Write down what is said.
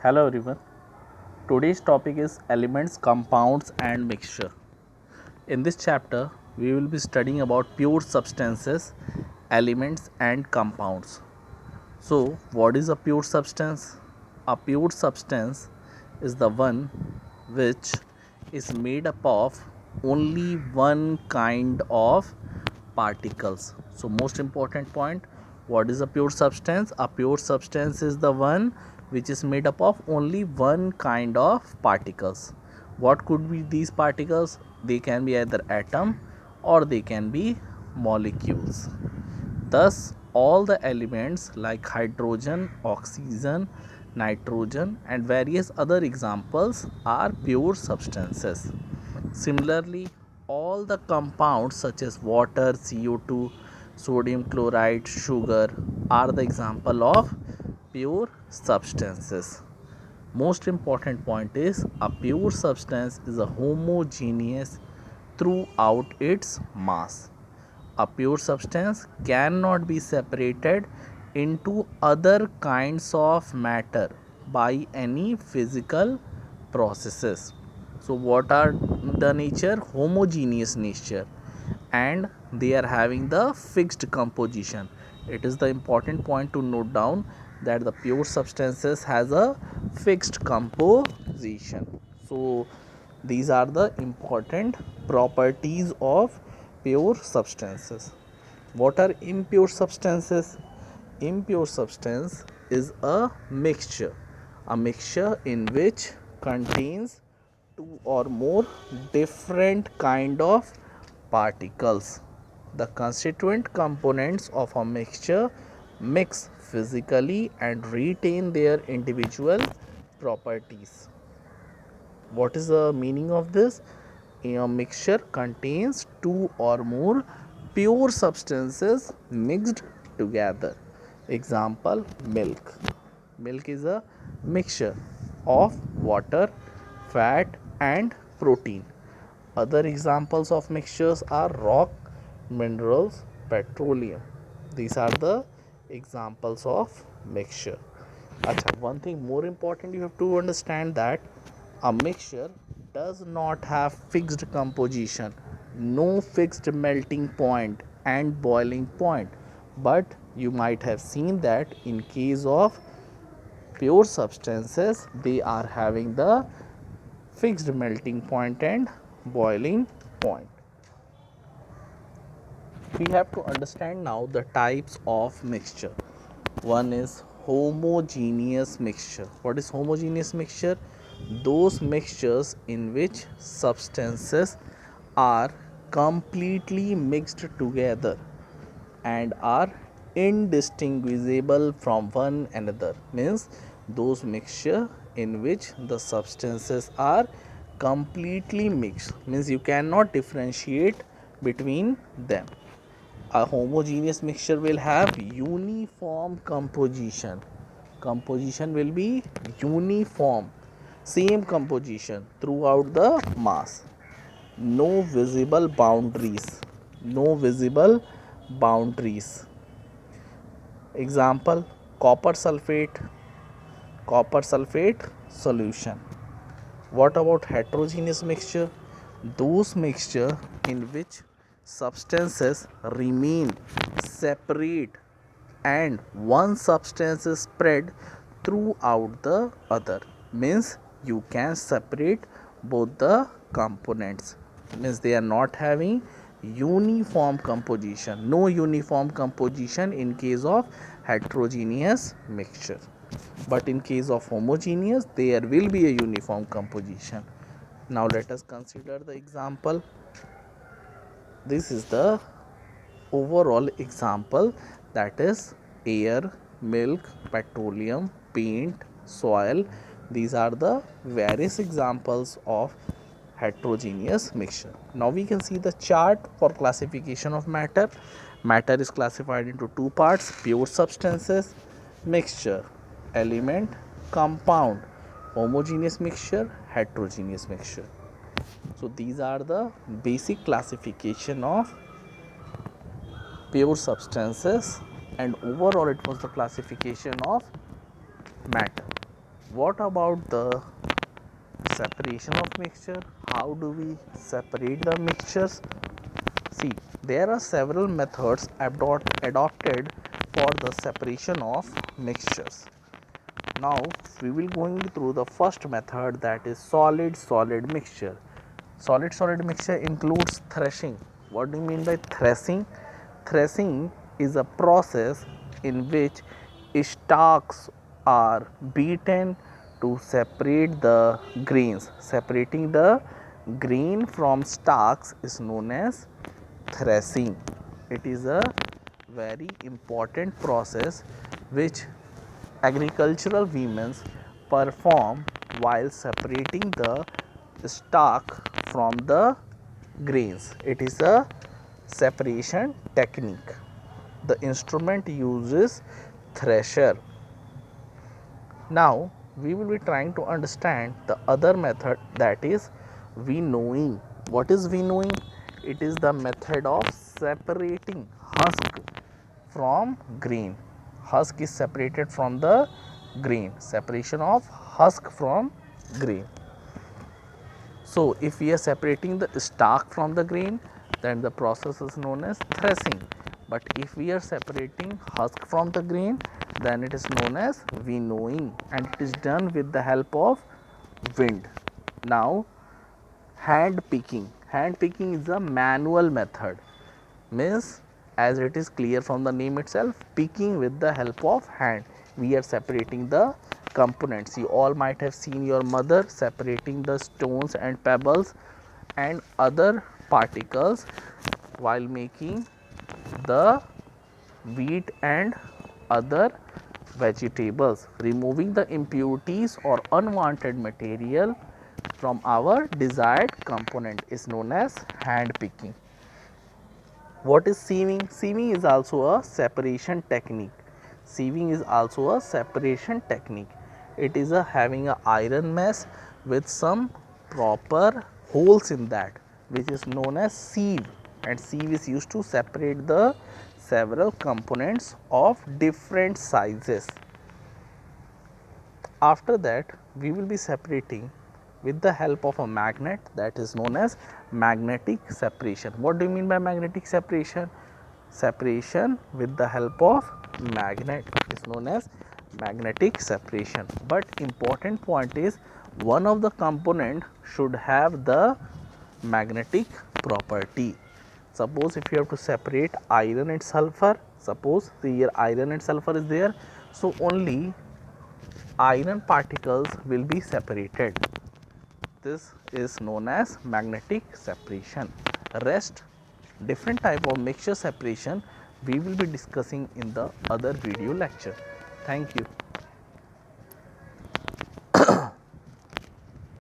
Hello everyone. Today's topic is elements, compounds and mixture. In this chapter, we will be studying about pure substances, elements and compounds. So, what is a pure substance? A pure substance is the one which is made up of only one kind of particles. So, most important point, what is a pure substance? A pure substance is the one which is made up of only one kind of particles. What could be these particles? They can be either atom or they can be molecules. Thus, all the elements like hydrogen, oxygen, nitrogen, and various other examples are pure substances. Similarly, all the compounds such as water, CO2, sodium chloride, sugar are the example of pure substances. Most important point is a pure substance is a homogeneous throughout its mass. A pure substance cannot be separated into other kinds of matter by any physical processes. So, what are the nature? Homogeneous nature, and they are having the fixed composition. It is the important point to note down that the pure substances has a fixed composition. So, these are the important properties of pure substances. What are impure substances? Impure substance is a mixture in which contains two or more different kind of particles. The constituent components of a mixture mix physically and retain their individual properties. What is the meaning of this? A mixture contains two or more pure substances mixed together. Example, milk. Milk is a mixture of water, fat and protein. Other examples of mixtures are rock, minerals, petroleum. These are the examples of mixture. Achha, one thing more important you have to understand that a mixture does not have fixed composition, no fixed melting point and boiling point. But you might have seen that in case of pure substances, they are having the fixed melting point and boiling point. We have to understand now the types of mixture. One is homogeneous mixture. What is homogeneous mixture? Those mixtures in which substances are completely mixed together and are indistinguishable from one another. Means those mixture in which the substances are completely mixed, means you cannot differentiate between them. A homogeneous mixture will have uniform composition will be uniform, same composition throughout the mass. No visible boundaries. Example, copper sulfate solution. What about heterogeneous mixture? Those mixture in which substances remain separate and one substance is spread throughout the other. Means you can separate both the components. Means they are not having uniform composition. No uniform composition in case of heterogeneous mixture. But in case of homogeneous, there will be a uniform composition. Now let us consider the example. This is the overall example, that is air, milk, petroleum, paint, soil. These are the various examples of heterogeneous mixture. Now we can see the chart for classification of matter. Matter is classified into two parts: pure substances, mixture, element, compound, homogeneous mixture, heterogeneous mixture. So these are the basic classification of pure substances, and overall it was the classification of matter. what about the separation of mixture? How do we separate the mixtures? See, there are several methods adopted for the separation of mixtures. Now we will going through the first method, that is solid mixture. Solid mixture includes threshing. What do you mean by threshing? Threshing is a process in which stalks are beaten to separate the grains. Separating the grain from stalks is known as threshing. It is a very important process which agricultural women perform while separating the stalk from the grains. It is a separation technique. The instrument uses thresher. Now we will be trying to understand the other method, that is winnowing. What is winnowing? It is the method of separating husk from grain. Husk is separated from the grain. Separation of husk from grain. So if we are separating the stalk from the grain, then the process is known as threshing. But if we are separating husk from the grain, then it is known as winnowing, and it is done with the help of wind. Now hand picking. Hand picking is a manual method. Means, as it is clear from the name itself, picking with the help of hand. We are separating the components. You all might have seen your mother separating the stones and pebbles and other particles while making the wheat and other vegetables. Removing the impurities or unwanted material from our desired component is known as hand picking. What is sieving? Sieving is also a separation technique. Sieving is also a separation technique. It is a having a iron mass with some proper holes in that, which is known as sieve, and sieve is used to separate the several components of different sizes. After that, we will be separating with the help of a magnet, that is known as magnetic separation. What do you mean by magnetic separation? Separation with the help of magnet is known as magnetic separation. But important point is, one of the component should have the magnetic property. Suppose if you have to separate iron and sulfur, suppose here iron and sulfur is there, so only iron particles will be separated. This is known as magnetic separation. Rest different type of mixture separation we will be discussing in the other video lecture. Thank you.